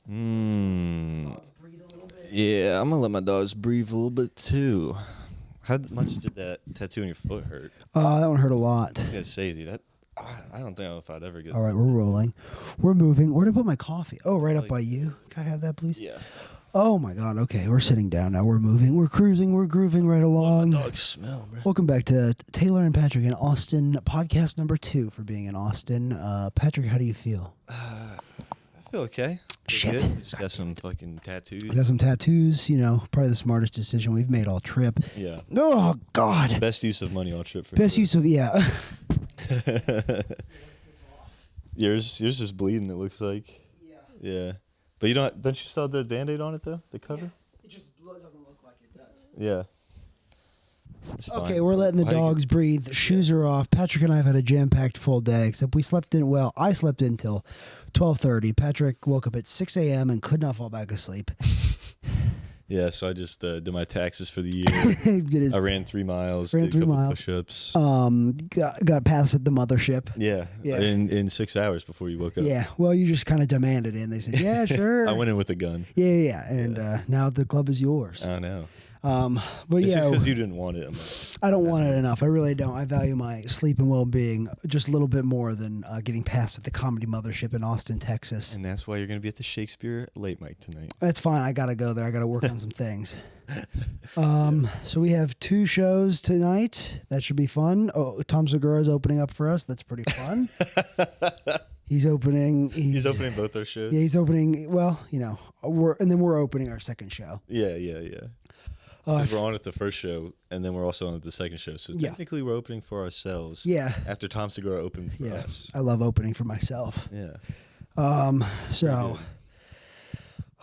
Dogs breathe a little bit. Yeah, I'm gonna let my dogs breathe a little bit too. How much did that tattoo on your foot hurt? That one hurt a lot. I was gonna say, dude, that I don't think if I'd ever get. All right, we're rolling. We're moving. Where did I put my coffee? Oh, right up by you. Can I have that, please? Yeah. Oh my God. Okay, we're sitting down now. We're moving. We're cruising. We're grooving right along. My dogs smell, bro. Welcome back to Taylor and Patrick in Austin, podcast number 2 for being in Austin. Patrick, how do you feel? I feel okay. Shit. Good. Just got some fucking tattoos. I got some tattoos. You know, probably the smartest decision we've made all trip. Yeah. Oh God. Best use of money all trip for Best sure. use of Yours is bleeding. It looks like. Yeah. But you don't you still have the Band-Aid on it though? The cover? Yeah. It just doesn't look like it does. Yeah. Okay, we're letting the dogs breathe. Shoes are off. Patrick and I have had a jam-packed full day, except we slept in. Well, I slept in till 12:30. Patrick woke up at 6 a.m. and could not fall back asleep. Yeah, so I just did my taxes for the year. I ran 3 miles. Ran did 3 a couple miles. Push-ups. Got past at the mothership. Yeah. In 6 hours before you woke up. Yeah. Well, you just kind of demanded it, and they said, "Yeah, sure." I went in with a gun. Yeah. And now the club is yours. I know. But it's yeah, just because you didn't want it. I don't want it enough. I really don't. I value my sleep and well-being just a little bit more than getting past at the comedy mothership in Austin, Texas. And that's why you're going to be at the Shakespeare late mic tonight. That's fine. I got to go there. I got to work on some things. So we have 2 shows tonight. That should be fun. Oh, Tom Segura's opening up for us. That's pretty fun. He's opening both our shows. Yeah, he's opening. Well, you know, we're opening our second show. Yeah. Because we're on at the first show, and then we're also on at the second show. So technically, we're opening for ourselves. Yeah. After Tom Segura opened for us. I love opening for myself. Yeah. So,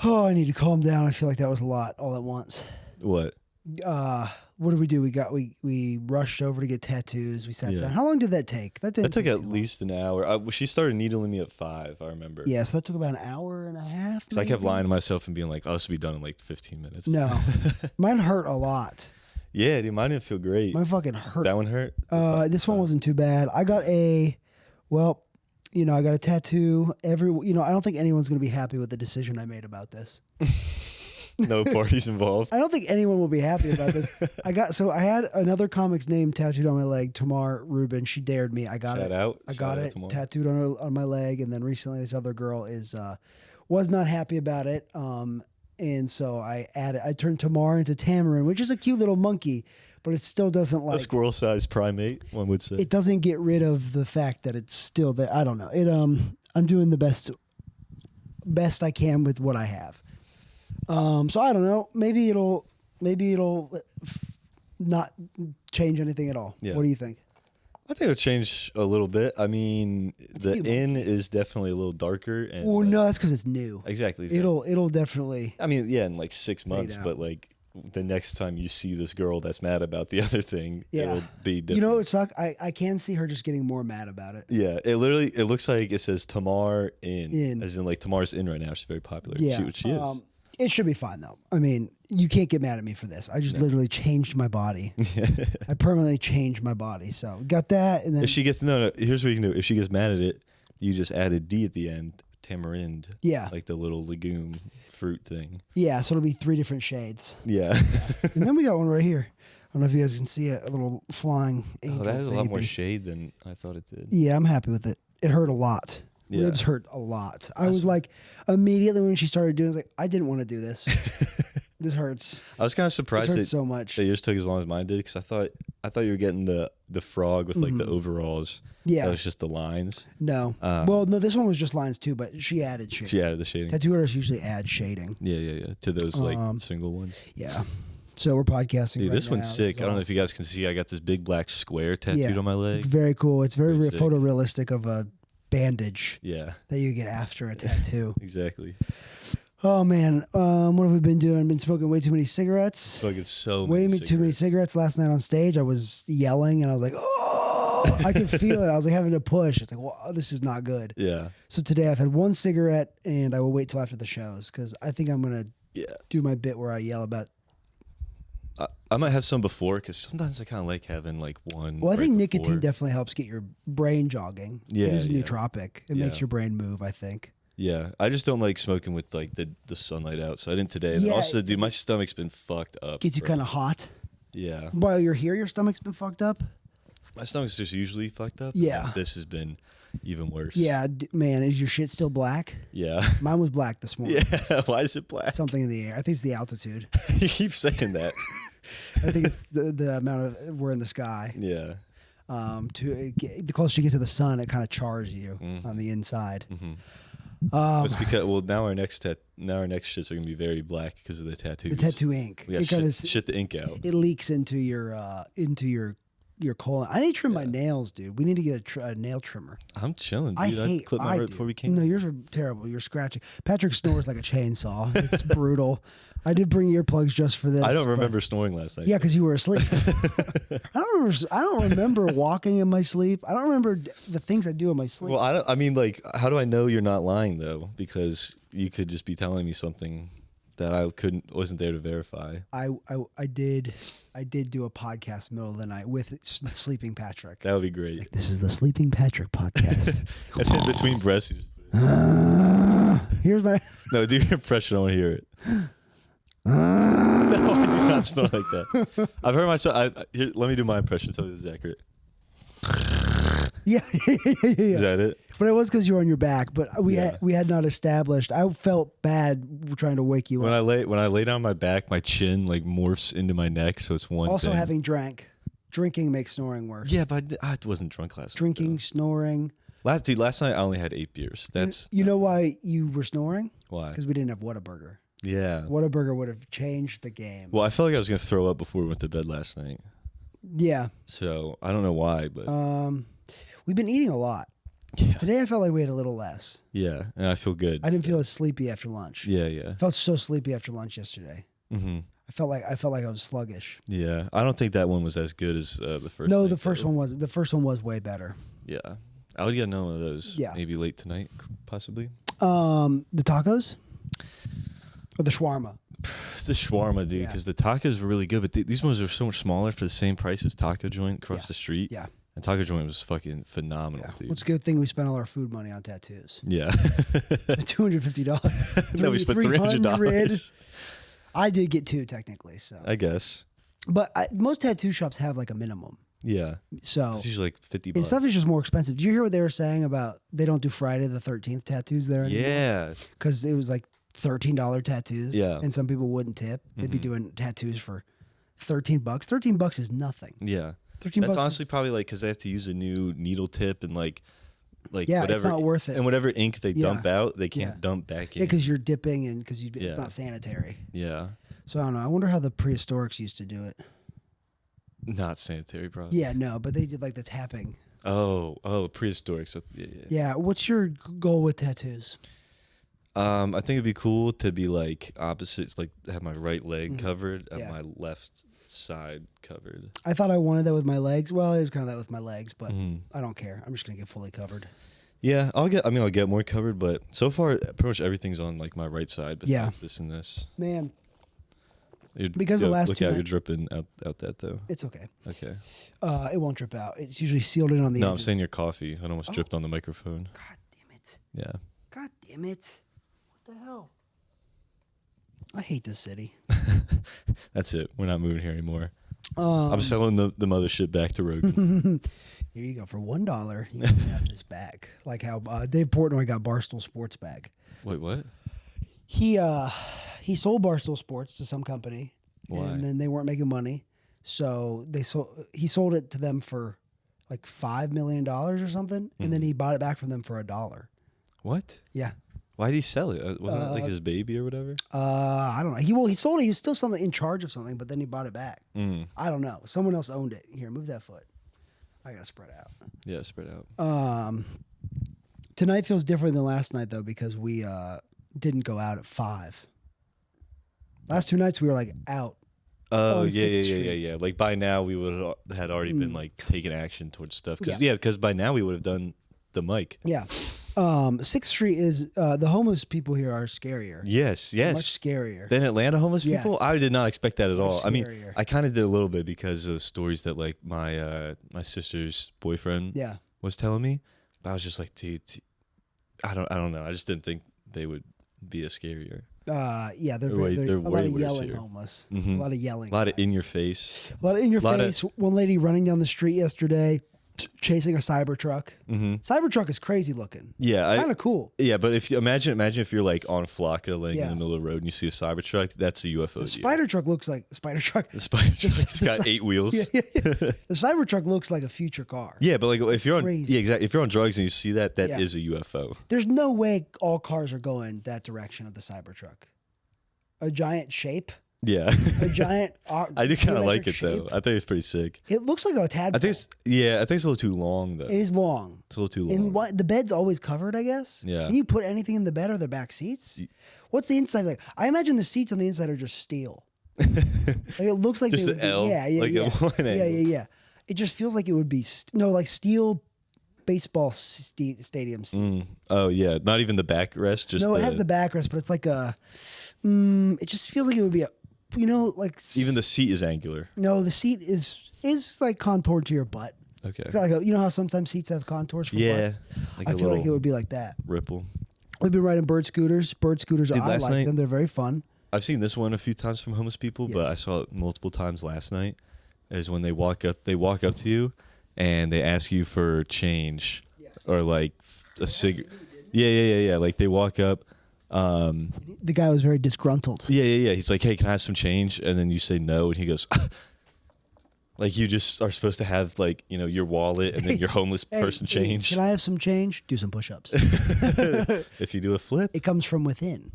I need to calm down. I feel like that was a lot all at once. What? What did we do? We rushed over to get tattoos. We sat down. How long did that take? That took at least an hour. She started needling me at 5. I remember. Yeah, so that took about an hour and a half. So I kept lying to myself and being like, "Oh, this will be done in like 15 minutes." No, mine hurt a lot. Yeah, dude, mine didn't feel great. Mine fucking hurt. That one hurt. This one wasn't too bad. I got I got a tattoo. I don't think anyone's gonna be happy with the decision I made about this. No parties involved. I don't think anyone will be happy about this. I had another comic's name tattooed on my leg, Tamar Rubin. She dared me. I got it. I got it tattooed on my leg, and then recently this other girl was not happy about it. And so I turned Tamar into Tamarin, which is a cute little monkey, but it still doesn't a squirrel-sized primate, one would say. It doesn't get rid of the fact that it's still there. I don't know. I'm doing the best I can with what I have. So I don't know. Maybe it'll not change anything at all. Yeah. What do you think? I think it'll change a little bit. I mean, the inn is definitely a little darker. And no, that's because it's new. Exactly. It'll definitely. I mean, yeah, in like 6 months, but like the next time you see this girl that's mad about the other thing, it'll be different. You know, it sucks. I can see her just getting more mad about it. Yeah, it looks like it says Tamar Inn, as in like Tamar's in right now. She's very popular. Yeah, she is. It should be fine though. I mean, you can't get mad at me for this. I just literally changed my body. I permanently changed my body. So got that, and then if she gets here's what you can do. If she gets mad at it, you just add a D at the end, tamarind. Yeah, like the little legume fruit thing. Yeah, so it'll be 3 different shades. Yeah, and then we got one right here. I don't know if you guys can see it, a little flying angel. That has a lot more shade than I thought it did. Yeah, I'm happy with it. It hurt a lot. Yeah. Ribs hurt a lot. I was like, immediately when she started doing it, I was like, I didn't want to do this. This hurts. I was kind of surprised that so much. That yours took as long as mine did, because I thought you were getting the frog with like the overalls. Yeah, that was just the lines. No, no, this one was just lines too, but she added shading. She added the shading. Tattoo artists usually add shading. Yeah, to those like single ones. Yeah. So we're podcasting. Dude, right this one's sick. I don't know if you guys can see. I got this big black square tattooed on my leg. It's very cool. It's very photorealistic of a bandage that you get after a tattoo. Exactly. Oh man, what have we been doing? Been smoking way too many cigarettes. Smoking too many cigarettes. Last night on stage, I was yelling and I was like, "Oh!" I could feel it. I was like having to push. It's like, "Well, this is not good." Yeah. So today I've had 1 cigarette, and I will wait till after the shows because I think I'm gonna do my bit where I yell about. I might have some before, because sometimes I kind of like having like one. Well, I think nicotine definitely helps get your brain jogging. It is a nootropic. It makes your brain move, I think. Yeah, I just don't like smoking with like the sunlight out. So I didn't today. And also, dude, my stomach's been fucked up. Gets you kind of hot. Yeah. While you're here, your stomach's been fucked up. My stomach's just usually fucked up. Yeah. This has been even worse. Yeah, man, is your shit still black? Yeah. Mine was black this morning. Yeah. Why is it black? Something in the air. I think it's the altitude. You keep saying that. I think it's the amount of we're in the sky. Yeah. The closer you get to the sun, it kind of chars you on the inside. It's because now our next shits are gonna be very black because of the tattoos. The tattoo ink. We got shit the ink out. It leaks into your colon. I need to trim my nails, dude. We need to get a nail trimmer. I'm chilling, dude. I clipped mine right before we came. No, yours are terrible. You're scratching. Patrick snores like a chainsaw. It's brutal. I did bring earplugs just for this. I don't remember snoring last night. Yeah, because you were asleep. I don't remember walking in my sleep. I don't remember the things I do in my sleep. Well, I mean, like, how do I know you're not lying though? Because you could just be telling me something that I wasn't there to verify. I did do a podcast middle of the night with Sleeping Patrick. That would be great. Like, this is the Sleeping Patrick podcast. And then between breaths, you just here's my. No, do your impression. I want to hear it. No, I do not snore like that. I've heard myself. Let me do my impression. Tell me this is accurate. Yeah. Is that it? But it was because you were on your back. But we had not established. I felt bad trying to wake you up. When I lay down on my back, my chin like morphs into my neck, so it's one. Also, thing. having drinking makes snoring worse. Yeah, but I wasn't drunk last night. Drinking, snoring. Last night I only had 8 beers. That's you know why you were snoring? Why? Because we didn't have Whataburger. Yeah. Whataburger would have changed the game. Well, I felt like I was gonna throw up before we went to bed last night. Yeah. So I don't know why, but we've been eating a lot. Yeah. Today I felt like we had a little less. Yeah, and I feel good. I didn't feel as sleepy after lunch. Yeah. I felt so sleepy after lunch yesterday. Mm-hmm. I felt like I was sluggish. Yeah, I don't think that one was as good as the first. No, the first one was. The first one was way better. Yeah, I would get another one of those. Yeah. Maybe late tonight, possibly. The tacos or the shawarma. The shawarma, dude, because the tacos were really good, but these ones are so much smaller for the same price as Taco Joint across the street. Yeah. And Taco Joint was fucking phenomenal, dude. Well, it's a good thing we spent all our food money on tattoos. Yeah. $250. No, we spent $300. I did get 2 technically, so. I guess. But most tattoo shops have like a minimum. Yeah. So it's usually like $50. And stuff is just more expensive. Did you hear what they were saying about they don't do Friday the 13th tattoos there anymore? Yeah. Because it was like $13 tattoos. Yeah. And some people wouldn't tip. They'd be doing tattoos for $13. $13 is nothing. Yeah. $13 That's honestly probably like because they have to use a new needle tip and like whatever. It's not worth it. And whatever ink they dump out, they can't dump back in. Yeah, because you're dipping and because it's not sanitary. Yeah. So I don't know. I wonder how the prehistorics used to do it. Not sanitary, probably. Yeah, no, but they did like the tapping. Oh, prehistoric. So, yeah. What's your goal with tattoos? I think it'd be cool to be like opposites, like have my right leg covered and my left side covered. I thought I wanted that with my legs. Well, it is kind of that with my legs, but I don't care. I'm just gonna get fully covered. Yeah, I'll get more covered, but so far pretty much everything's on like my right side besides this and this. Man. Because the last look two out, you're dripping out that though. It's okay. Okay. It won't drip out. It's usually sealed in on the edges. No, I'm saying your coffee. It almost dripped on the microphone. God damn it. Yeah. God damn it. What the hell? I hate this city. That's it. We're not moving here anymore. I'm selling the mothership back to Rogan. Here you go. For $1, you can have this back. Like how Dave Portnoy got Barstool Sports back. Wait, what? He sold Barstool Sports to some company. Why? And then they weren't making money. So he sold it to them for like $5 million or something. And then he bought it back from them for $1. What? Yeah. Why did he sell it? Wasn't it like his baby or whatever? I don't know. He sold it. He was still in charge of something, but then he bought it back. I don't know. Someone else owned it. Here, move that foot. I gotta spread out. Yeah, spread out. Tonight feels different than last night though because we didn't go out at 5. Last 2 nights we were like out. Oh yeah. Like by now we would had already been like taking action towards stuff. Because by now we would have done the mic. Yeah. 6th Street is the homeless people here are scarier. Yes. Much scarier than Atlanta homeless people. Yes. I did not expect that at all. Scarier. I mean, I kind of did a little bit because of the stories that like my sister's boyfriend was telling me. But I was just like, dude, I don't know. I just didn't think they would be a scarier. Yeah, they're they're a lot of way worse yelling here. homeless. Mm-hmm. A lot of yelling. A lot of in your face. A lot of in your face. One lady running down the street yesterday, chasing a Cybertruck. Mm-hmm. Cybertruck is crazy looking. Yeah, kind of cool. Yeah, but if you imagine if you're like on Flocka laying in Yeah. the middle of the road and you see a Cybertruck, that's a UFO. The Spider-Truck looks like The Spider-Truck's got 8 wheels. Yeah. The Cybertruck looks like a future car. Yeah, but like if you're on Crazy. exactly. If you're on drugs and you see that, that is a UFO. There's no way all cars are going that direction of the Cybertruck. A giant shape. Yeah. A giant. I do kind of like it shape. though. I think it's pretty sick. It looks like a tadpole. I think it's a little too long though. It is long. It's a little too long. And the bed's always covered, I guess. Yeah. Can you put anything in the bed or the back seats? What's the inside like? I imagine the seats on the inside are just steel. Like it looks like just they an would be, L. Yeah. Like a one angle. Yeah. It just feels like it would be like steel baseball stadium seat. Oh yeah, not even the backrest. Just it has the backrest, but it's like a. It just feels like it would be a. Like even the seat is angular. No, the seat is like contoured to your butt. Okay. It's like how sometimes seats have contours for butts? Like I feel like it would be like that. Ripple. We've been riding bird scooters. Bird scooters, I like them. They're very fun. I've seen this one a few times from homeless people, but I saw it multiple times last night. Is when they walk up to you, and they ask you for change, or like a cigarette. Yeah. Like they walk up. The guy was very disgruntled. Yeah. He's like, "Hey, can I have some change?" And then you say no, and he goes, like you just are supposed to have like your wallet and then your homeless person change. Can I have some change? Do some push-ups. If you do a flip, it comes from within.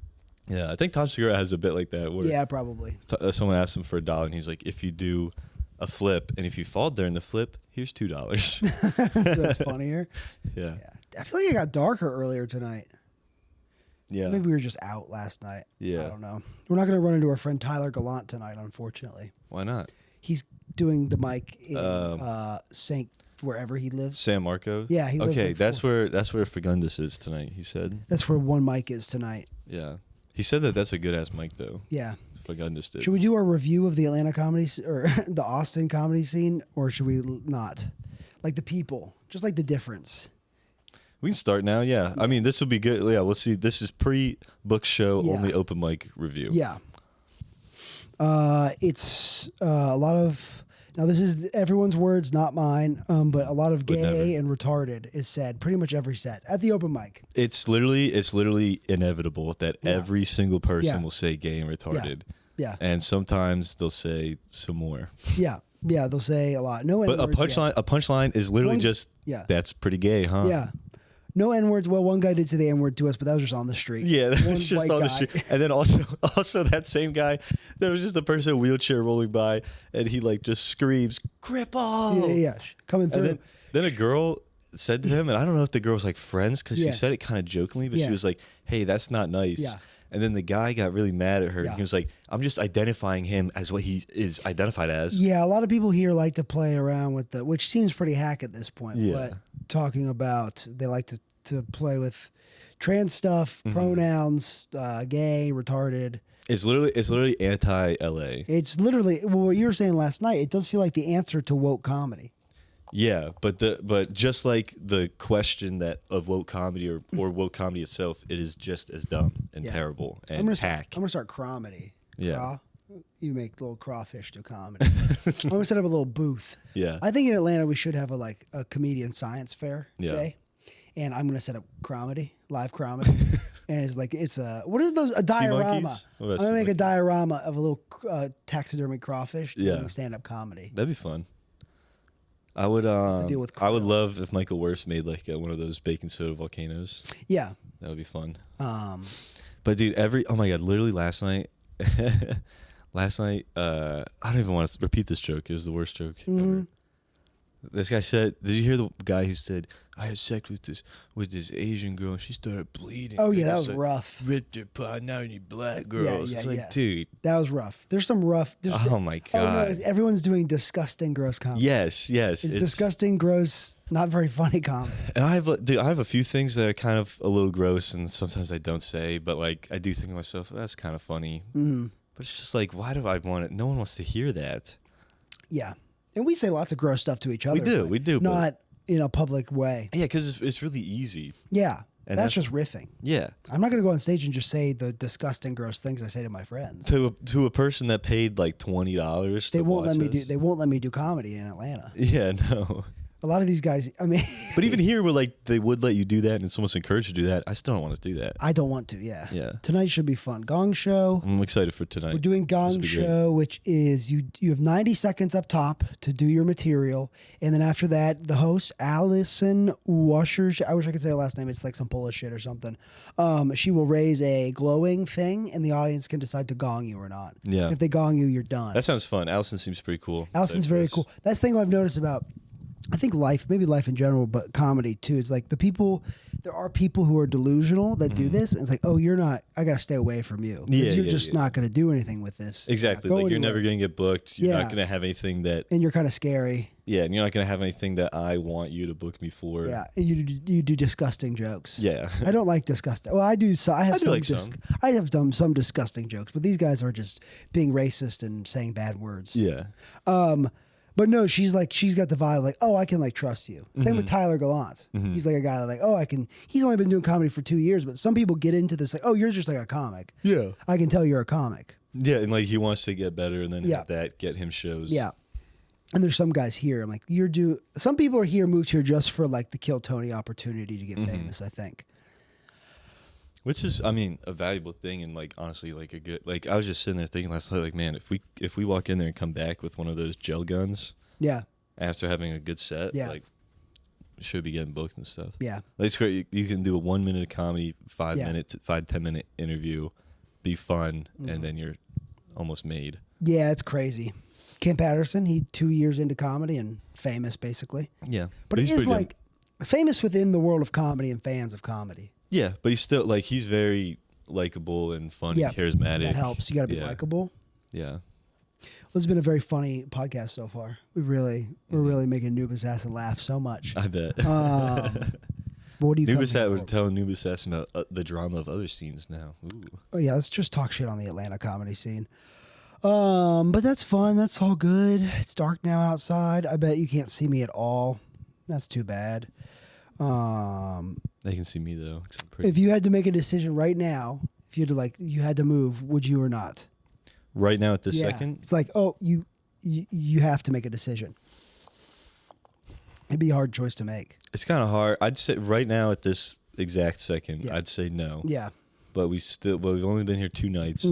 Yeah, I think Tom Segura has a bit like that. Where Probably. Someone asked him for $1, and he's like, "If you do a flip, and if you fall during the flip, here's $2." So that's funnier. Yeah. I feel like it got darker earlier tonight. Yeah. Maybe we were just out last night. Yeah. I don't know. We're not going to run into our friend Tyler Gallant tonight, unfortunately. Why not? He's doing the mic in St. wherever he lives. San Marcos? Yeah, he lives okay, in that's where Fagundus is tonight, he said. That's where one mic is tonight. Yeah. He said that's a good-ass mic, though. Yeah. Fagundus did. Should we do our review of the Atlanta comedy or the Austin comedy scene, or should we not? Like the people, just like the difference. We can start now, yeah. I mean, this will be good. Yeah, we'll see. This is pre-book show, only open mic review. Yeah. It's a lot of... Now, this is everyone's words, not mine, but a lot of gay and retarded is said pretty much every set at the open mic. It's literally inevitable that every single person will say gay and retarded. Yeah. And sometimes they'll say some more. Yeah, they'll say a lot. No But N-words, a punchline is literally that's pretty gay, huh? Yeah. No N-words. Well, one guy did say the N-word to us, but that was just on the street. Yeah, that was just on the street. And then also that same guy, there was just a person in a wheelchair rolling by, and he like just screams, "Cripple!" Yeah. Coming through. And then a girl said to him, and I don't know if the girl was like friends, because she said it kind of jokingly, but she was like, "Hey, that's not nice." Yeah. And then the guy got really mad at her, and he was like, "I'm just identifying him as what he is identified as." Yeah, a lot of people here like to play around with which seems pretty hack at this point. Yeah. But talking about, they like to play with trans stuff, pronouns, gay, retarded. It's literally anti-LA. It's literally what you were saying last night. It does feel like the answer to woke comedy. Yeah, but just like the question that of woke comedy or woke comedy itself, it is just as dumb and terrible and hack. I'm gonna start comedy. Yeah. You make little crawfish do comedy. I'm gonna set up a little booth. Yeah. I think in Atlanta we should have a comedian science fair day. And I'm gonna set up comedy, live comedy, and it's what are those? A diorama. I'm gonna make a diorama of a little taxidermy crawfish doing stand-up comedy. That'd be fun. I would love if Michael Wurst made like one of those baking soda volcanoes. Yeah, that would be fun. But dude, oh my god, literally last night, I don't even want to repeat this joke. It was the worst joke ever. This guy said, did you hear the guy who said, "I had sex with this Asian girl and she started bleeding"? Oh yeah, that was rough. Ripped her apart. Now you need black girls. Yeah, it's like, dude, that was rough. There's some rough. Oh my god. No, everyone's doing disgusting, gross comedy. Yes. It's disgusting, gross, not very funny comedy. And I have a few things that are kind of a little gross, and sometimes I don't say, but like I do think to myself, that's kind of funny. But it's just like, why do I want it? No one wants to hear that. Yeah. And we say lots of gross stuff to each other. We do. Not in a public way. Yeah, because it's really easy. Yeah. And that's just riffing. Yeah. I'm not going to go on stage and just say the disgusting, gross things I say to my friends. To a person that paid like $20 they to won't watch let me us. do. They won't let me do comedy in Atlanta. Yeah, no. A lot of these guys, I mean... But even here, where like they would let you do that and it's almost encouraged you to do that, I still don't want to do that. I don't want to, yeah. Yeah. Tonight should be fun. Gong Show. I'm excited for tonight. We're doing Gong Show, which is you have 90 seconds up top to do your material. And then after that, the host, Allison Washer, I wish I could say her last name. It's like some Polish shit or something. She will raise a glowing thing and the audience can decide to gong you or not. Yeah. And if they gong you, you're done. That sounds fun. Allison seems pretty cool. Allison's very cool. That's the thing I've noticed about... I think maybe life in general, but comedy too. It's like there are people who are delusional that do this. And it's like, oh, you're not, I got to stay away from you. Yeah, you're just not going to do anything with this. Exactly. Like you're never going to get booked. You're not going to have anything that. And you're kind of scary. Yeah. And you're not going to have anything that I want you to book me for. Yeah. And you do disgusting jokes. Yeah. I don't like disgusting. Well, I do. So I have I have done some disgusting jokes, but these guys are just being racist and saying bad words. Yeah. But no, she's got the vibe like, oh, I can like trust you. Same with Tyler Gallant. He's like a guy like, oh, he's only been doing comedy for 2 years, but some people get into this like, oh, you're just like a comic. Yeah. I can tell you're a comic. Yeah. And like he wants to get better and then have that get him shows. Yeah. And there's some guys here. I'm like, some people are here, moved here just for like the Kill Tony opportunity to get famous, I think. Which is, I mean, a valuable thing and like honestly like a good like I was just sitting there thinking last night like, man, if we walk in there and come back with one of those gel guns, after having a good set, like should be getting booked and stuff. Yeah, like, it's great. You can do a 1 minute of comedy, 5-10 minute interview, be fun, and then you're almost made. Yeah, it's crazy. Kim Patterson, he 2 years into comedy and famous basically. Yeah, but he is like famous within the world of comedy and fans of comedy. Yeah, but he's still like he's very likable and fun and charismatic. That helps. You got to be likable. Yeah. Well, it's been a very funny podcast so far. We're really making noobassasin laugh so much. I bet. But what do you? We're telling noobassasin about the drama of other scenes now. Ooh. Oh yeah, let's just talk shit on the Atlanta comedy scene. But that's fun. That's all good. It's dark now outside. I bet you can't see me at all. That's too bad. They can see me though. If you had to make a decision right now, if you had to move, would you or not? Right now at this second? It's like, oh, you have to make a decision. It'd be a hard choice to make. It's kind of hard. I'd say right now at this exact second, I'd say no. Yeah. But we've only been here 2 nights.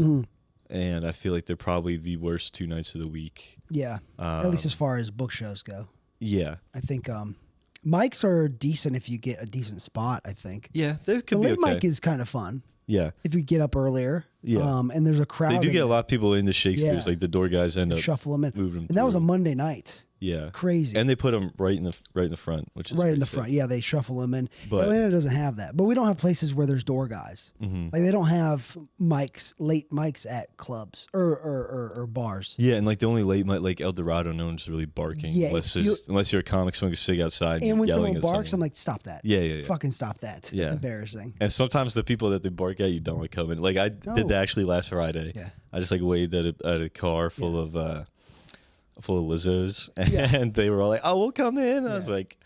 And I feel like they're probably the worst 2 nights of the week. Yeah. At least as far as book shows go. Yeah. I think mics are decent if you get a decent spot, I think. Yeah, they could the be late okay. mic is kind of fun. Yeah. If you get up earlier. Yeah. And there's a crowd. They do get a lot of people into Shakespeare's. Like the door guys end up shuffle them in. Moving them and through. that was a Monday night. Yeah. Crazy. And they put them right in the front, which is right in the front. Yeah, they shuffle them in. But Atlanta doesn't have that. But we don't have places where there's door guys. Like they don't have late mics at clubs or bars. Yeah, and like the only late mic, like El Dorado, no one's really barking. Yeah, unless you're a comic smoking a cig outside. And when yelling someone barks, I'm like, stop that. Yeah. Fucking stop that. Yeah. It's embarrassing. And sometimes the people that they bark at, you don't want to come in. Like I did that actually last Friday. Yeah. I just like waved at a car full of Lizzos, and they were all like, "Oh, we'll come in." And I was like,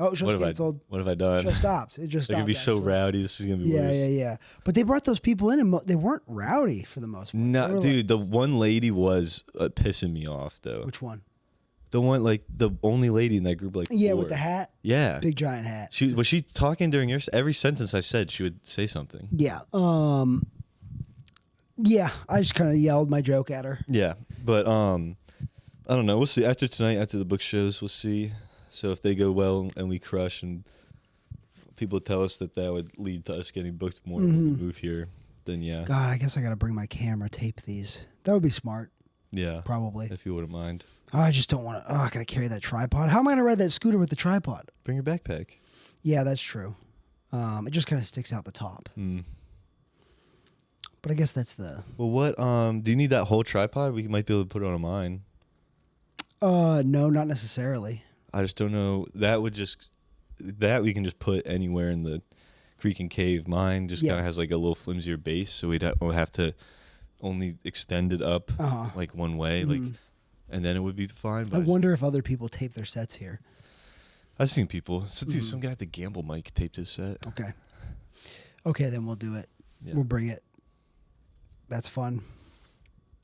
"Oh, show's canceled. What have I done?" Show stopped. It just stopped. They're gonna be so rowdy. This is gonna be worse. Yeah. But they brought those people in, and they weren't rowdy for the most part. No, dude, the one lady was pissing me off though. Which one? The one, like the only lady in that group, like with the hat. Yeah, big giant hat. Was she talking during every sentence I said? She would say something. Yeah. Yeah, I just kind of yelled my joke at her. Yeah, but I don't know. We'll see after tonight. After the book shows, we'll see. So if they go well and we crush, and people tell us that would lead to us getting booked more when we move here, then yeah. God, I guess I got to bring my camera, tape these. That would be smart. Yeah, probably. If you wouldn't mind. Oh, I just don't want to. Oh, I got to carry that tripod. How am I going to ride that scooter with the tripod? Bring your backpack. Yeah, that's true. It just kind of sticks out the top. But I guess that's the. Well, what? Do you need that whole tripod? We might be able to put it on mine. No, not necessarily. I just don't know. That we can just put anywhere in the creek and cave. Mine just kind of has like a little flimsier base, so we'd have to only extend it up like one way, like, and then it would be fine. But I wonder if other people tape their sets here. I've seen people. So, dude, some guy at the Gamble mic taped his set. Okay. Okay, then we'll do it. Yeah. We'll bring it. That's fun.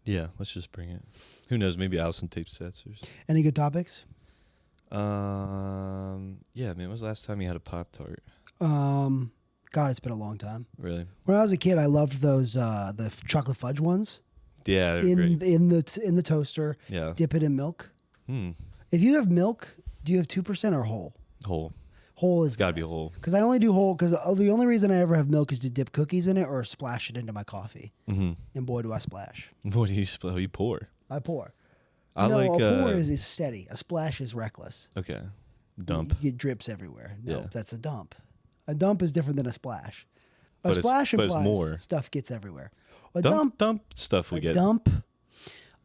Yeah, let's just bring it. Who knows? Maybe Allison tapes sets or something. Any good topics? Yeah, man. When was the last time you had a Pop-Tart? God, it's been a long time. Really? When I was a kid, I loved those the chocolate fudge ones. Yeah, they're great. In the toaster. Yeah. Dip it in milk. If you have milk, do you have 2% or whole? Whole. Whole is it's gotta be whole. Because I only do whole because the only reason I ever have milk is to dip cookies in it or splash it into my coffee. And boy, do I splash. What do you you pour? I pour. A pour is steady. A splash is reckless. Okay. Dump. It drips everywhere. No, that's a dump. A dump is different than a splash. A splash implies more. Stuff gets everywhere. A dump stuff we get.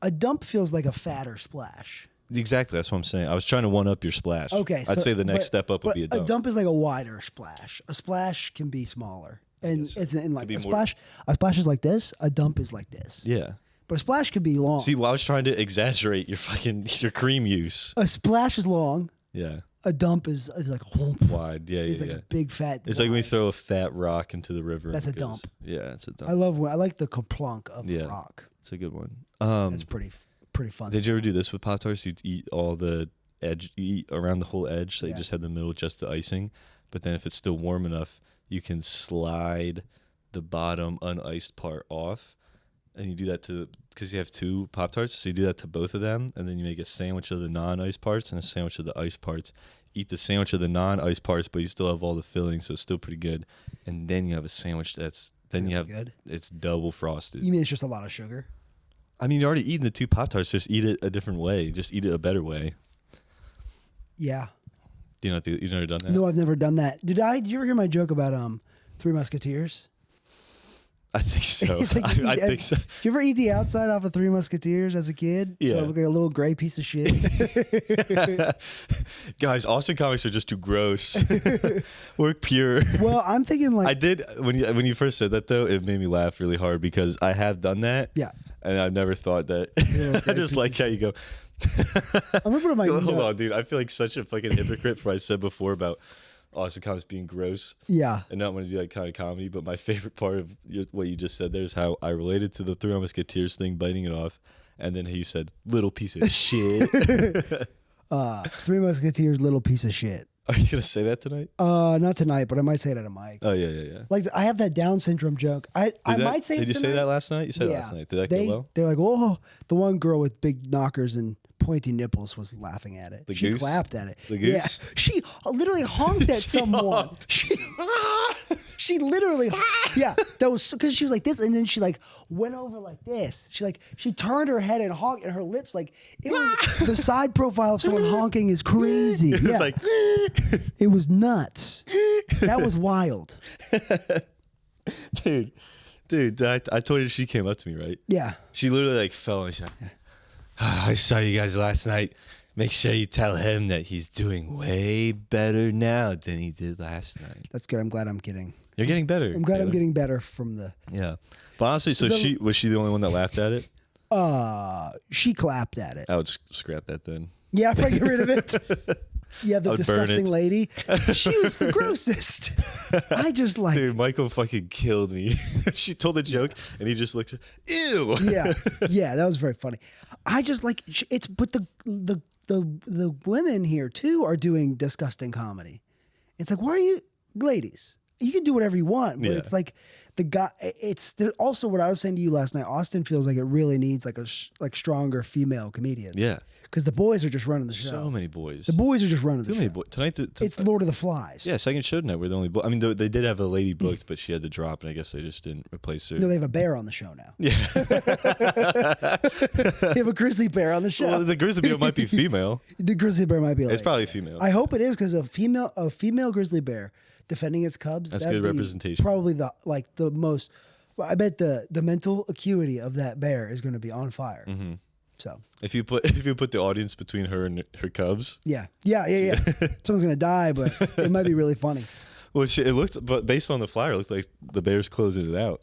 A dump feels like a fatter splash. Exactly, that's what I'm saying. I was trying to one up your splash. Okay, I'd say the next step up would be a dump. A dump is like a wider splash. A splash can be smaller, and it's in like a splash. A splash is like this. A dump is like this. Yeah, but a splash could be long. See, well, I was trying to exaggerate your cream use. A splash is long. Yeah. A dump is like wide. Yeah, it's like a big fat. It's like when we throw a fat rock into the river. That's a dump. Yeah, it's a dump. I like the kaplunk of the rock. It's a good one. It's pretty fun. Did you ever do this with Pop-Tarts? You'd eat all the edge, you eat around the whole edge, so you just had the middle just the icing. But then if it's still warm enough, you can slide the bottom uniced part off. And you do that because you have two Pop-Tarts, so you do that to both of them, and then you make a sandwich of the non-iced parts and a sandwich of the iced parts. Eat the sandwich of the non-iced parts, but you still have all the filling, so it's still pretty good. And then you have a sandwich it's double frosted. You mean it's just a lot of sugar? I mean, you're already eating the two Pop-Tarts, just eat it a different way. Just eat it a better way. Yeah. You've never done that? No, I've never done that. Did you ever hear my joke about Three Musketeers? I think so. I think so. Did you ever eat the outside off of Three Musketeers as a kid? Yeah. So it looked like a little gray piece of shit. Guys, Austin comics are just too gross. We're pure. Well, I'm thinking like... I did, when you first said that though, it made me laugh really hard because I have done that. Yeah. And I've never thought that. I just like how you go... I'm gonna put on my... Hold on, dude. I feel like such a fucking hypocrite for what I said before about... Austin comics being gross, and not want to do that kind of comedy. But my favorite part of what you just said there is how I related to the Three Musketeers thing, biting it off, and then he said, "Little piece of shit." Three Musketeers, little piece of shit. Are you gonna say that tonight? Not tonight, but I might say it at a mic. Oh yeah. Like I have that Down syndrome joke. I might say. Did you say that last night? You said it last night. Did that go well? They're like, oh, the one girl with big knockers and pointy nipples was laughing at it. She clapped at it. The goose? Yeah. She literally honked at someone. She literally, that was because she was like this, and then she like went over like this. She turned her head and honked, and her lips like it was the side profile of someone honking is crazy. It was like it was nuts. That was wild. Dude, I told you she came up to me, right? Yeah. She literally like fell and she. I saw you guys last night. Make sure you tell him that he's doing way better now than he did last night. That's good. I'm glad I'm getting. You're getting better. I'm glad I'm getting better from the. Yeah, but honestly, so was she the only one that laughed at it? She clapped at it. I would scrap that then. Yeah, I'd probably get rid of it. Yeah, the disgusting lady. She was the grossest. I just like... Dude, Michael fucking killed me. She told a joke, and he just looked... Ew! Yeah, that was very funny. I just like... It's... But the women here, too, are doing disgusting comedy. It's like, why are you... Ladies, you can do whatever you want, but it's like... The guy... It's... Also, what I was saying to you last night, Austin feels like it really needs like a stronger female comedian. Yeah. Because the boys are just running the show. So many boys. The boys are just running the show. Too many boys. It's Lord of the Flies. Yeah, second show tonight. We're the only boys. I mean, they did have a lady booked, but she had to drop, and I guess they just didn't replace her. No, they have a bear on the show now. Yeah. They have a grizzly bear on the show. Well, the grizzly bear might be female. The grizzly bear might be. It's probably female. I hope it is because a female grizzly bear defending its cubs. That's good representation. Probably the most. Well, I bet the mental acuity of that bear is going to be on fire. Mm-hmm. So if you put the audience between her and her cubs, yeah. Someone's gonna die, but it might be really funny. Well, but based on the flyer, it looks like the bear's closing it out.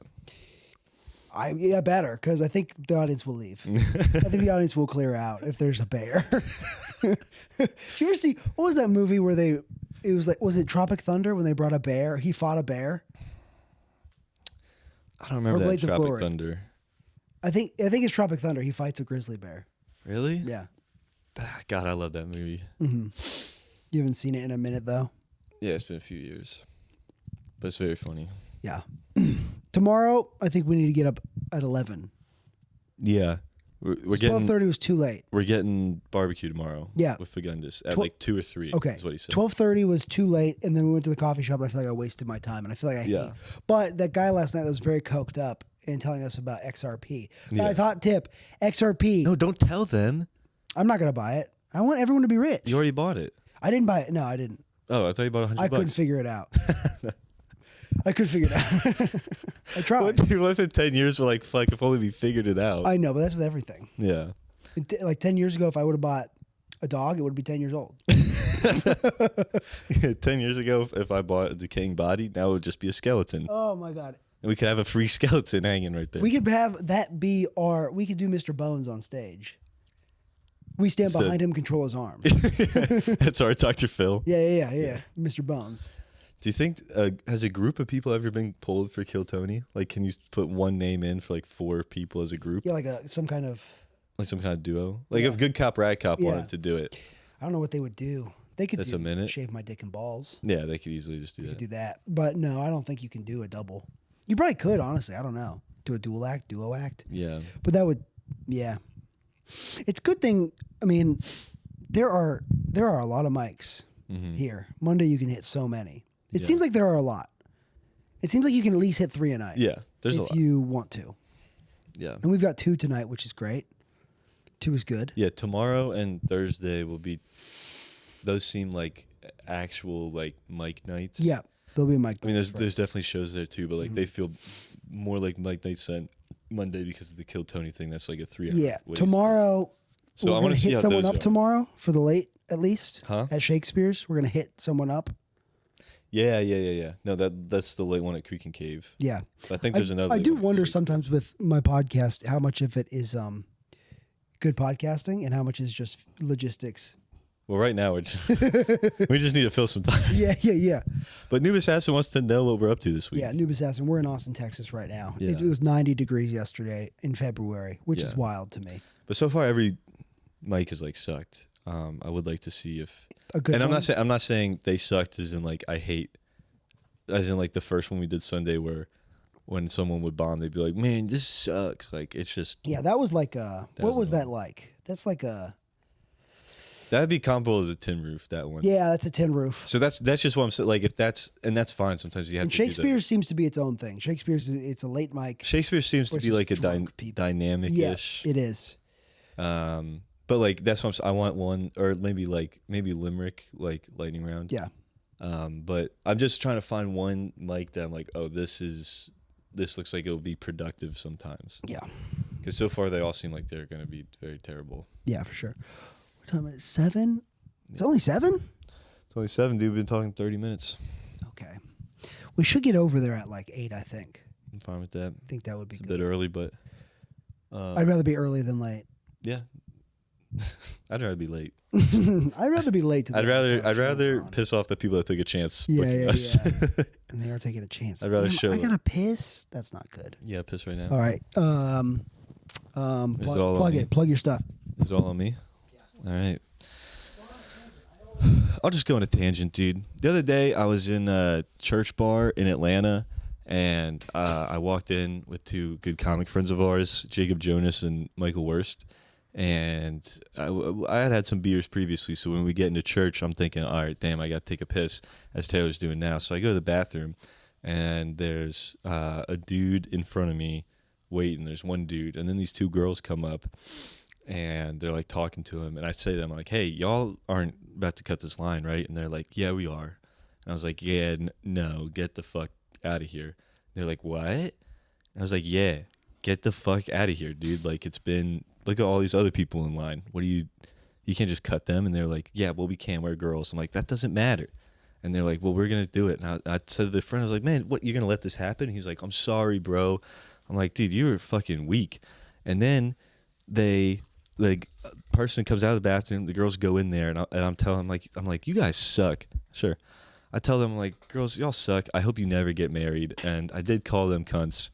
Better because I think the audience will leave. I think the audience will clear out if there's a bear. Did you ever see what was that movie where was it Tropic Thunder when they brought a bear? He fought a bear. I don't remember that Tropic Thunder. I think it's Tropic Thunder. He fights a grizzly bear. Really? Yeah. God, I love that movie. Mm-hmm. You haven't seen it in a minute, though? Yeah, it's been a few years. But it's very funny. Yeah. Tomorrow, I think we need to get up at 11. Yeah. We're getting 12:30 was too late. We're getting barbecue tomorrow. Yeah. With Fagundes at like 2 or 3. Okay. Is what he said. 12:30 was too late, and then we went to the coffee shop, and I feel like I wasted my time, and I feel like I hate. But that guy last night was very coked up and telling us about XRP. Guys, hot tip: XRP. No, don't tell them. I'm not gonna buy it. I want everyone to be rich. You already bought it. I didn't buy it. No, I didn't. Oh, I thought you bought $100. I couldn't figure it out. I couldn't figure it out. I tried. What if in 10 years we're like, fuck, if only we figured it out? I know, but that's with everything. Yeah. Like 10 years ago, if I would have bought a dog, it would be 10 years old. 10 years ago, if I bought a decaying body, now it would just be a skeleton. Oh, my God. And we could have a free skeleton hanging right there. We could have that be we could do Mr. Bones on stage. We stand behind him, control his arm. That's our Dr. Phil. Yeah. Mr. Bones. Do you think, has a group of people ever been pulled for Kill Tony? Like, can you put one name in for like 4 people as a group? Yeah, like some kind of duo? Like if Good Cop, Rad Cop wanted to do it. I don't know what they would do. They could a minute. Shave my dick and balls. Yeah, they could easily just do that. Could do that. But no, I don't think you can do a double. You probably could, honestly. I don't know. Do a duo act. Yeah. But that would, It's a good thing. I mean, there are a lot of mics here. Monday you can hit so many. It seems like there are a lot. It seems like you can at least hit 3 a night. Yeah, there's a lot. If you want to. Yeah. And we've got 2 tonight, which is great. 2 is good. Yeah, tomorrow and Thursday will be, those seem like actual like mic nights. Yeah, there'll be mic nights. I mean, there's definitely shows there too, but like they feel more like mic nights than Monday because of the Kill Tony thing. That's like a 3 hour. Yeah, tomorrow. So we're going to hit someone up tomorrow for the late, at least. Huh? At Shakespeare's, we're going to hit someone up. Yeah. No, that's the late one at Creek and Cave. Yeah. But I think there's another. I do wonder sometimes with my podcast how much of it is good podcasting and how much is just logistics. Well, right now we just need to fill some time. Yeah. But Noob Assassin wants to know what we're up to this week. Yeah, Noob Assassin. We're in Austin, Texas right now. Yeah. It was 90 degrees yesterday in February, which is wild to me. But so far, every mic has like sucked. I would like to see if a good. And I'm not saying they sucked as in like I hate, as in like the first one we did Sunday where when someone would bomb they'd be like, man, this sucks. Like it's just that was like what was that like? That's like a. That'd be comparable to the tin roof. That one. Yeah, that's a tin roof. So that's just what I'm saying. Like if that's fine. Sometimes you have to. Shakespeare seems to be its own thing. Shakespeare's it's a late mic. Shakespeare seems to be like a dynamic-ish. Yeah, it is. But like that's what I want one or maybe limerick like lightning round. Yeah. But I'm just trying to find one mic that I'm like, oh, this looks like it'll be productive sometimes. Yeah. Because so far they all seem like they're going to be very terrible. Yeah, for sure. What time is it? 7? It's only 7? It's only 7, dude. We've been talking 30 minutes. Okay. We should get over there at like 8, I think. I'm fine with that. I think that would be good. It's a bit early, but... I'd rather be early than late. Yeah. I'd rather be late. I'd rather be late. I'd rather piss off the people that took a chance. Yeah. And they are taking a chance. I'd rather show. I gotta piss. That's not good. Yeah, piss right now. All right. Plug it. Plug your stuff. Is it all on me? Yeah. All right. I'll just go on a tangent, dude. The other day, I was in a church bar in Atlanta, and I walked in with 2 good comic friends of ours, Jacob Jonas and Michael Wurst. And I had some beers previously, so when we get into church, I'm thinking, all right, damn, I got to take a piss, as Taylor's doing now. So I go to the bathroom, and there's a dude in front of me waiting. There's one dude, and then these 2 girls come up, and they're, like, talking to him. And I say to them, like, hey, y'all aren't about to cut this line, right? And they're like, yeah, we are. And I was like, yeah, no, get the fuck out of here. And they're like, what? And I was like, yeah, get the fuck out of here, dude. Like, it's been... Look at all these other people in line. You can't just cut them. And they're like, yeah, well, we can't. We're girls. I'm like, that doesn't matter. And they're like, well, we're going to do it. And I said to the friend, I was like, man, what, you're going to let this happen? And he's like, I'm sorry, bro. I'm like, dude, you were fucking weak. And then person comes out of the bathroom. The girls go in there. And I'm telling them, I'm like, you guys suck. Sure. I tell them, like, girls, y'all suck. I hope you never get married. And I did call them cunts.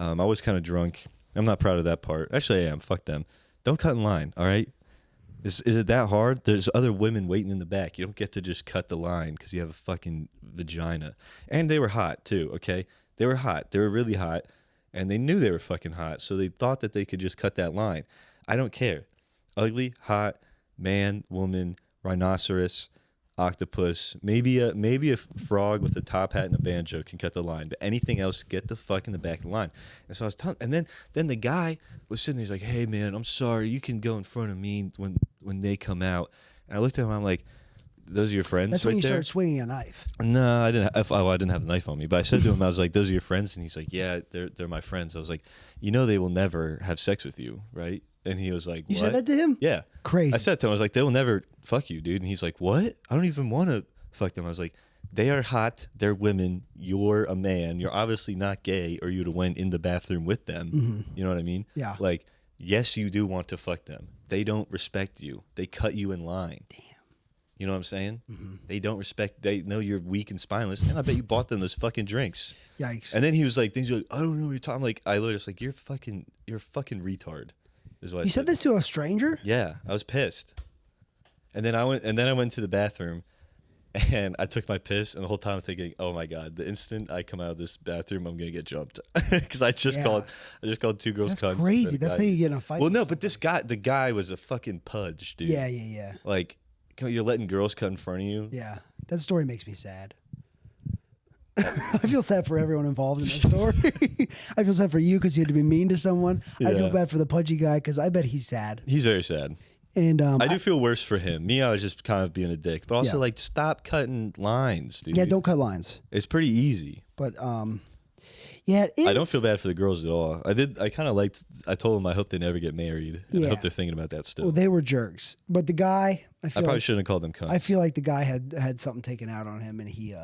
I was kind of drunk. I'm not proud of that part. Actually, I am. Fuck them. Don't cut in line, all right? Is it that hard? There's other women waiting in the back. You don't get to just cut the line because you have a fucking vagina. And they were hot, too, okay? They were hot. They were really hot. And they knew they were fucking hot, so they thought that they could just cut that line. I don't care. Ugly, hot, man, woman, rhinoceros, octopus, maybe a frog with a top hat and a banjo can cut the line, but anything else, get the fuck in the back of the line. And so I was telling, and then the guy was sitting there, he's like, hey man, I'm sorry, you can go in front of me when they come out. And I looked at him, I'm like, those are your friends? That's right when you there? started swinging a knife. No, I didn't. I didn't have a knife on me, but I said to him, I was like, those are your friends? And he's like, yeah, they're my friends. I was like, you know, they will never have sex with you, right? And he was like, you what? said that to him? Yeah. Crazy. I said to him, I was like, they will never fuck you, dude. And he's like, what? I don't even want to fuck them. I was like, they are hot. They're women. You're a man. You're obviously not gay, or you'd have went in the bathroom with them. Mm-hmm. You know what I mean? Yeah. Like, yes, you do want to fuck them. They don't respect you. They cut you in line. Damn. You know what I'm saying? Mm-hmm. They don't respect. They know you're weak and spineless. And I bet you bought them those fucking drinks. Yikes. And then he was like, things like, I don't know what you're talking. I'm like, I literally was like, you're a fucking retard. Is what you said this to a stranger? Yeah, I was pissed. And then I went to the bathroom, and I took my piss, and the whole time I'm thinking, oh my god, the instant I come out of this bathroom, I'm gonna get jumped because I just called two girls. That's cunts. crazy. That's how you get in a fight. Well, no, but the guy was a fucking pudge, dude. Yeah. Like, you're letting girls cut in front of you. Yeah, that story makes me sad. I feel sad for everyone involved in that story. I feel sad for you because you had to be mean to someone. Yeah. I feel bad for the pudgy guy because I bet he's sad. He's very sad. And I do feel worse for him. Me, I was just kind of being a dick, but also like, stop cutting lines, dude. Yeah, don't cut lines. It's pretty easy. But yeah, it is. I don't feel bad for the girls at all. I told them I hope they never get married. And I hope they're thinking about that still. Well, they were jerks, but the guy, I probably shouldn't have called them cunts. I feel like the guy had something taken out on him, and he.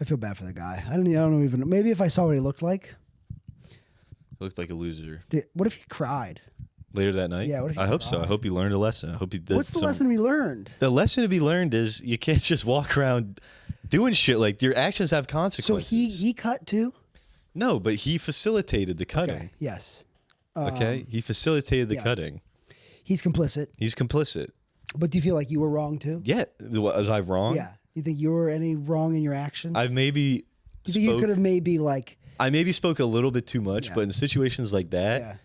I feel bad for the guy. I don't even. Maybe if I saw what he looked like. Looked like a loser. What if he cried? Later that night? Yeah, what if he I hope cried? so. I hope he learned a lesson. I hope he did. What's the lesson we learned? The lesson to be learned is you can't just walk around doing shit. Like, your actions have consequences. So he cut too? No, but he facilitated the cutting. Okay. Yes. Okay? He facilitated the cutting. He's complicit. He's complicit. But do you feel like you were wrong too? Yeah. Was I wrong? Yeah. You think you were any wrong in your actions? I maybe you think you could have maybe like... I maybe spoke a little bit too much, but in situations like that,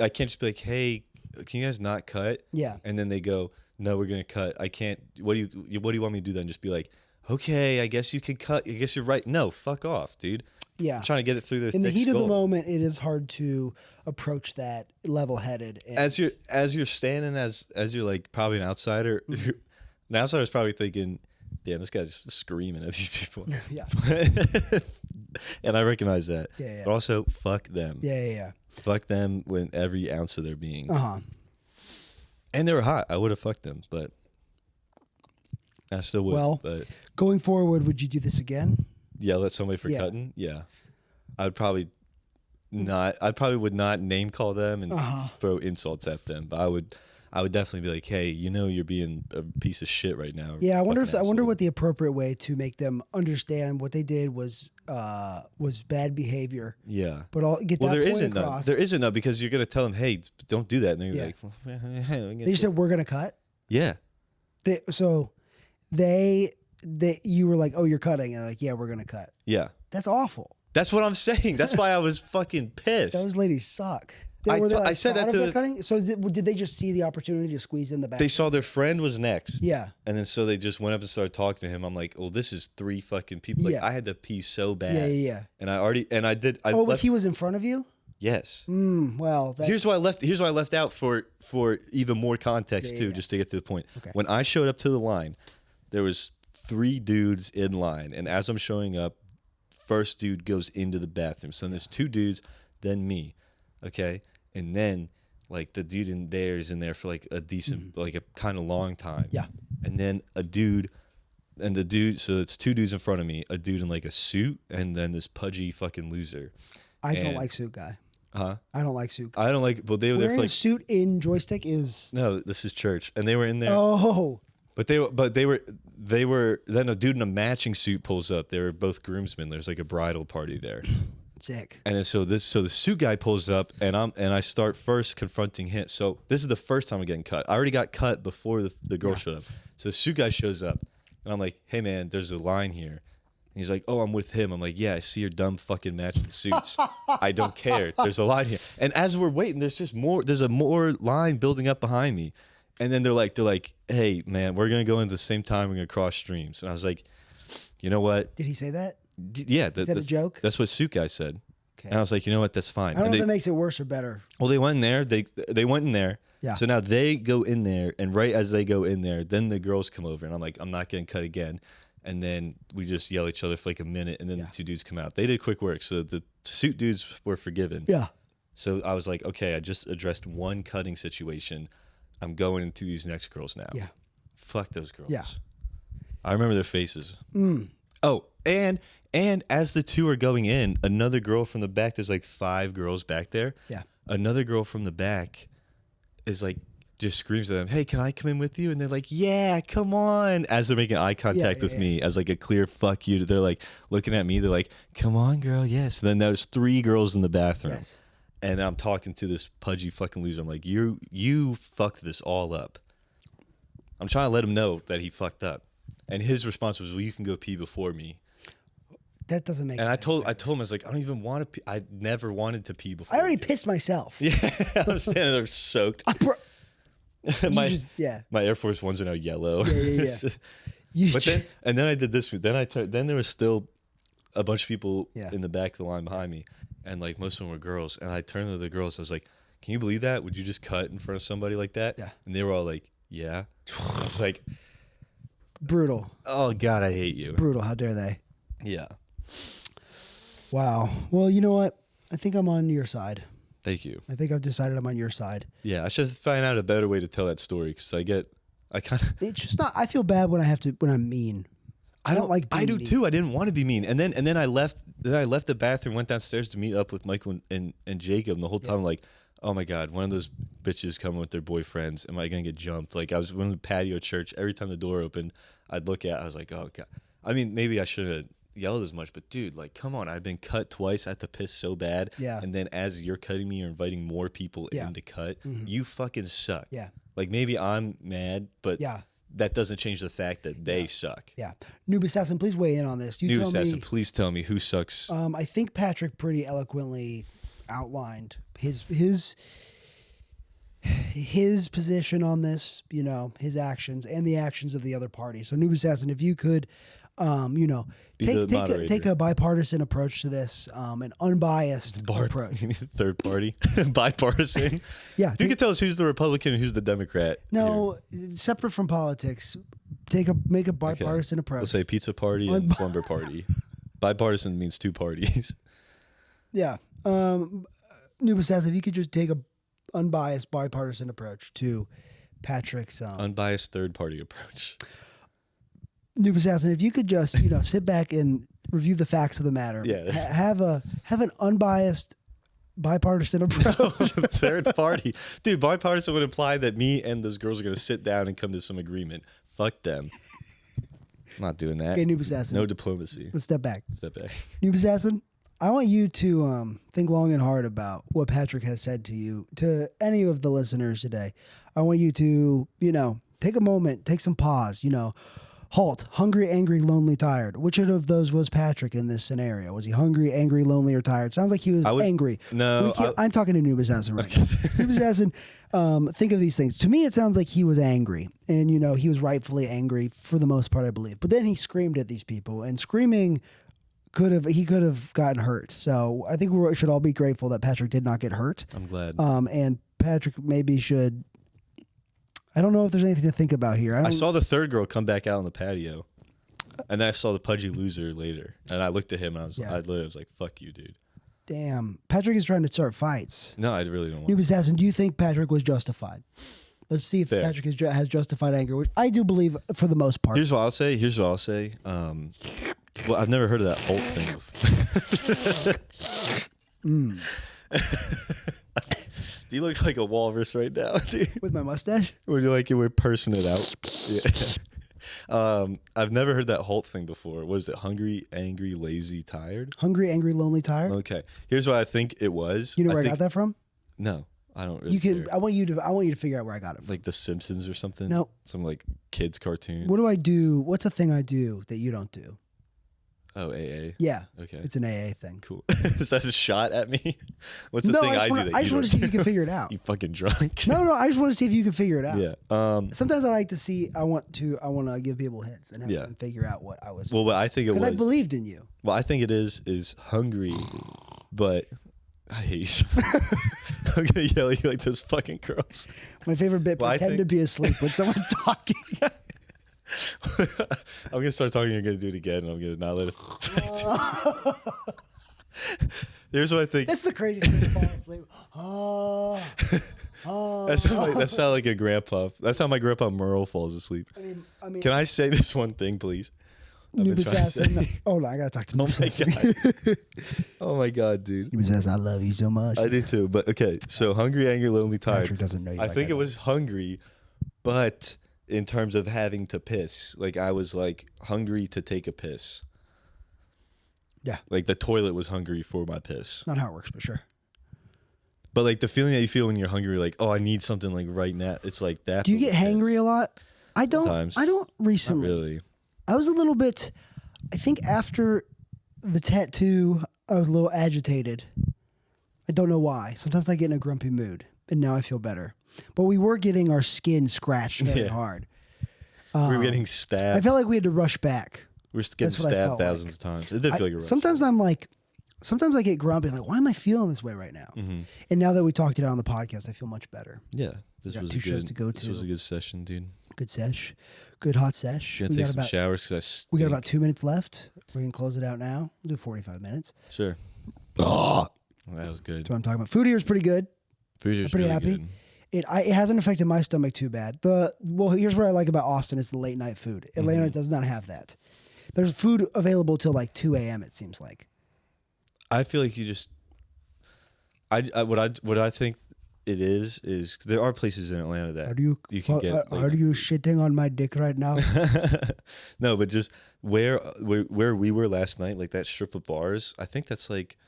I can't just be like, hey, can you guys not cut? Yeah. And then they go, no, we're going to cut. I can't. What do you want me to do then? Just be like, okay, I guess you can cut. I guess you're right. No, fuck off, dude. Yeah. I'm trying to get it through their in the heat skull. of the moment, it is hard to approach that level-headed. As you're standing as you're like probably an outsider, an outsider's probably thinking, damn, this guy's screaming at these people. Yeah. And I recognize that. Yeah. But also, fuck them. Yeah. Fuck them with every ounce of their being. Uh-huh. And they were hot. I would have fucked them, but I still would. Well, but going forward, would you do this again? Yell at somebody for cutting? Yeah. I'd probably not. I probably would not name call them and throw insults at them, but I would definitely be like, hey, you know, you're being a piece of shit right now. Yeah, I wonder what the appropriate way to make them understand what they did was bad behavior. Yeah, but get that point across. There isn't none because you're gonna tell them, hey, don't do that, and they're like, they just said we're gonna cut. Yeah. You were like, oh, you're cutting, and they're like, yeah, we're gonna cut. Yeah. That's awful. That's what I'm saying. That's why I was fucking pissed. Those ladies suck. I said that to cutting. So did they just see the opportunity to squeeze in the back? They saw their friend was next. Yeah. And then so they just went up and started talking to him. I'm like, oh, this is 3 fucking people. Like, I had to pee so bad. Yeah. And I did. But he was in front of you? Yes. Well, here's why I left out for even more context too, just to get to the point. Okay. When I showed up to the line, there was 3 dudes in line, and as I'm showing up, first dude goes into the bathroom. So there's 2 dudes, then me. Okay? And then like the dude in there is in there for like a decent like a kind of long time. Yeah. And then so it's 2 dudes in front of me, a dude in like a suit, and then this pudgy fucking loser. I don't like suit guy. Huh? I don't like suit guy. I don't like, well, they were there for like a suit in Joystick is... No, this is church. And they were in there. Oh. But they were then a dude in a matching suit pulls up. They were both groomsmen. There's like a bridal party there. Sick. And then so the suit guy pulls up, and I start first confronting him. So this is the first time I'm getting cut. I already got cut before the girl showed up. So the suit guy shows up, and I'm like, hey man, there's a line here. And he's like, oh, I'm with him. I'm like, yeah, I see your dumb fucking matching suits. I don't care. There's a line here. And as we're waiting, there's a more line building up behind me. And then they're like, hey man, we're gonna go in at the same time. We're gonna cross streams. And I was like, you know what? Did he say that? Yeah, is that a joke? That's what suit guy said. Okay. And I was like, you know what? That's fine. I don't know if that makes it worse or better. Well, they went in there. They went in there. Yeah. So now they go in there, and right as they go in there, then the girls come over, and I'm like, I'm not getting cut again. And then we just yell at each other for like a minute, and then the two dudes come out. They did quick work, so the suit dudes were forgiven. Yeah. So I was like, okay, I just addressed one cutting situation. I'm going into these next girls now. Yeah. Fuck those girls. Yeah. I remember their faces. Oh, and as the two are going in, another girl from the back, there's like 5 girls back there. Yeah. Another girl from the back is like, just screams at them, hey, can I come in with you? And they're like, yeah, come on. As they're making eye contact with me as like a clear fuck you. They're like looking at me. They're like, come on, girl. Yes. And then there's 3 girls in the bathroom. Yes. And I'm talking to this pudgy fucking loser. I'm like, you fucked this all up. I'm trying to let him know that he fucked up. And his response was, well, you can go pee before me. That doesn't make sense. And I told him, I was like, I don't even want to pee. I never wanted to pee before. I already pissed myself. Yeah. I'm standing there soaked. My Air Force Ones are now yellow. Yeah. But then I did this. Then there was still a bunch of people in the back of the line behind me, and like most of them were girls. And I turned to the girls. I was like, "Can you believe that? Would you just cut in front of somebody like that?" Yeah. And they were all like, "Yeah." I was like, brutal. Oh God, I hate you. Brutal. How dare they? Yeah. Wow. Well, you know what? I think I'm on your side. Thank you. I think I've decided I'm on your side. Yeah, I should find out a better way to tell that story because I kind of. It's just not. I feel bad when I'm mean. I don't like. Being I do mean. too. I didn't want to be mean, and then I left. Then I left the bathroom, went downstairs to meet up with Michael and Jacob. And the whole time, I'm like, oh my God, one of those bitches coming with their boyfriends. Am I gonna get jumped? Like I was in the patio church. Every time the door opened, I'd look at. I was like, oh God. I mean, maybe I shouldn't have yelled as much, but dude, like, come on. I've been cut twice. I have to piss so bad. Yeah. And then as you're cutting me, you're inviting more people in to cut. Mm-hmm. You fucking suck. Yeah. Like maybe I'm mad, but that doesn't change the fact that they suck. Yeah. Noobassasin, please weigh in on this. Noobassasin, please tell me who sucks. I think Patrick pretty eloquently outlined his position on this, you know, his actions and the actions of the other party. So Noobassasin, if you could, you know, take a bipartisan approach to this, an unbiased approach. Third party, bipartisan. Yeah, you can tell us who's the Republican and who's the Democrat. No, separate from politics. Make a bipartisan approach. Let's say pizza party and slumber party. Bipartisan means 2 parties. Yeah, Noobassasin, if you could just take a unbiased bipartisan approach to Patrick's unbiased third party approach. Noobassasin, if you could just, you know, sit back and review the facts of the matter. Yeah. Have an unbiased bipartisan approach. Third party. Dude, bipartisan would imply that me and those girls are going to sit down and come to some agreement. Fuck them. I'm not doing that. Okay, Noobassasin. No diplomacy. Let's step back. Noobassasin, I want you to think long and hard about what Patrick has said to you, to any of the listeners today. I want you to, you know, take a moment, take some pause, you know, halt, hungry, angry, lonely, tired. Which of those was Patrick in this scenario? Was he hungry, angry, lonely, or tired? Sounds like he was angry. No. I'm talking to Noobassasin right now. Noobassasin, think of these things. To me, it sounds like he was angry. And, you know, he was rightfully angry for the most part, I believe. But then he screamed at these people. And screaming he could have gotten hurt. So I think we should all be grateful that Patrick did not get hurt. I'm glad. And Patrick maybe should... I don't know if there's anything to think about here. I saw the third girl come back out on the patio, and then I saw the pudgy loser later. And I looked at him, and I literally was like, "Fuck you, dude." Damn, Patrick is trying to start fights. No, I really don't want. Noobassasin, do you think Patrick was justified? Let's see if Patrick has justified anger, which I do believe for the most part. Here's what I'll say. Well, I've never heard of that Holt thing. Do you look like a walrus right now, dude? With my mustache? Would you like we're pursing it out? Yeah. I've never heard that Holt thing before. What is it? Hungry, angry, lazy, tired? Hungry, angry, lonely, tired? Okay. Here's what I think it was. You know where I got that from? No. I don't really You can. care. I want you to figure out where I got it from. Like The Simpsons or something? No. Some like kids cartoon. What do I do? What's a thing I do that you don't do? Oh, AA. Yeah. Okay. It's an AA thing. Cool. Is that a shot at me? What's the thing I do that you I just want to see if you can figure it out. You fucking drunk. No. I just want to see if you can figure it out. Yeah. Sometimes I like to see. I want to give people hints and have them figure out what I was. Well, what I think it was. Because I believed in you. Well, I think it is hungry, but I hate you. I'm gonna yell at you like those fucking girls. My favorite bit: pretend to be asleep when someone's talking. I'm gonna start talking. You're gonna do it again, and I'm gonna not let it. Here's what I think. That's the craziest thing to fall asleep. That's how like a grandpa. That's how my grandpa Merle falls asleep. I mean, can I say this one thing, please? Noobassasin. Oh no, I gotta talk to Noobassasin. Oh my god, dude. Noobassasin, I love you so much. I do too. But okay, so hungry, angry, lonely, tired. Patrick doesn't know you. I think it was hungry, but in terms of having to piss, like I was like hungry to take a piss. Yeah. Like the toilet was hungry for my piss. Not how it works, but sure. But like the feeling that you feel when you're hungry, like, oh, I need something like right now. It's like that. Do you get hangry a lot? I don't. Sometimes. I don't recently. Not really. I was a little bit. I think after the tattoo, I was a little agitated. I don't know why. Sometimes I get in a grumpy mood, and now I feel better. But we were getting our skin scratched very hard. We were getting stabbed. I felt like we had to rush back. We were getting stabbed thousands of times. It did feel like a rush. Sometimes I get grumpy. Like, why am I feeling this way right now? Mm-hmm. And now that we talked it out on the podcast, I feel much better. Yeah. This was two shows to go to. This was a good session, dude. Good sesh. Good hot sesh. We're going to take some showers because I stink. We got about 2 minutes left. We can close it out now. We'll do 45 minutes. Sure. Oh, that was good. That's what I'm talking about. Food here is pretty good. Food here is pretty really happy. Good. It hasn't affected my stomach too bad. Here's what I like about Austin is the late night food. Atlanta does not have that. There's food available till like 2 a.m. It seems like. I feel like you just. What I think it is there are places in Atlanta that you can get. Are you shitting on my dick right now? No, but just where we were last night, like that strip of bars. I think that's like.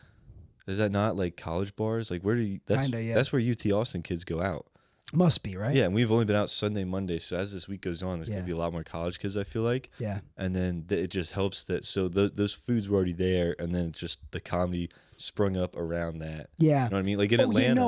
Is that not like college bars? Like where do you? That's where UT Austin kids go out. Must be, right? Yeah, and we've only been out Sunday, Monday. So as this week goes on, there's going to be a lot more college kids, I feel like. Yeah. And then it just helps that, so those foods were already there, and then just the comedy sprung up around that. Yeah. You know what I mean? Like in Atlanta.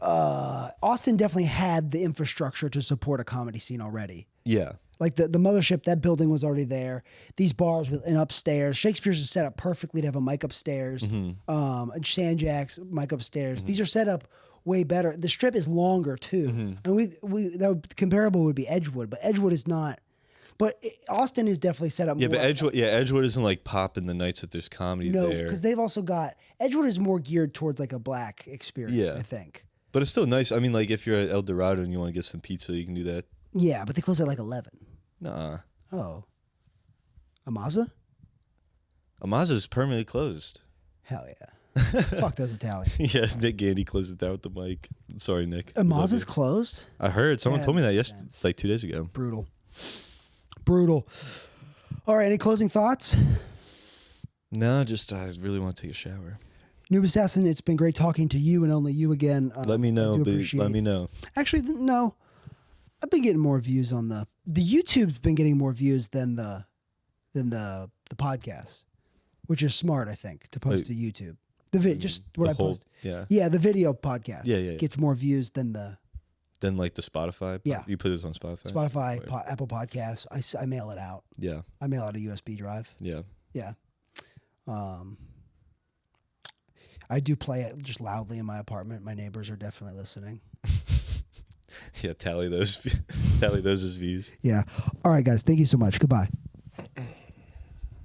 Austin definitely had the infrastructure to support a comedy scene already. Yeah. Like the mothership, that building was already there. These bars with an upstairs. Shakespeare's is set up perfectly to have a mic upstairs. Mm-hmm. Sandjack's mic upstairs. Mm-hmm. These are set up way better. The strip is longer too, and comparable would be Edgewood, but Edgewood is not. But Austin is definitely set up. Yeah, more but Edgewood isn't like popping the nights that there's comedy there. No, because they've also got Edgewood is more geared towards like a black experience. Yeah. I think. But it's still nice. I mean, like if you're at El Dorado and you want to get some pizza, you can do that. Yeah, but they close at like 11. Nah. Oh. Amaza? Amaza's permanently closed. Hell yeah. Fuck those Italians. Yeah, Nick Gandy closed it down with the mic. Sorry, Nick. Amaza's closed? I heard. Someone told me that yesterday, like 2 days ago. Brutal. All right, any closing thoughts? No, just I really want to take a shower. Noobassasin, it's been great talking to you and only you again. Let me know. Let me know. Actually, no. I've been getting more views on the YouTube's been getting more views than the podcast, which is smart, I think, to post to YouTube. I post. Yeah, the video podcast. Yeah. Gets more views than like the Spotify. Yeah, you put this on Spotify. Apple Podcasts. I mail it out. Yeah, I mail out a USB drive. Yeah. I do play it just loudly in my apartment. My neighbors are definitely listening. Yeah, tally those as views. Yeah. All right, guys. Thank you so much. Goodbye.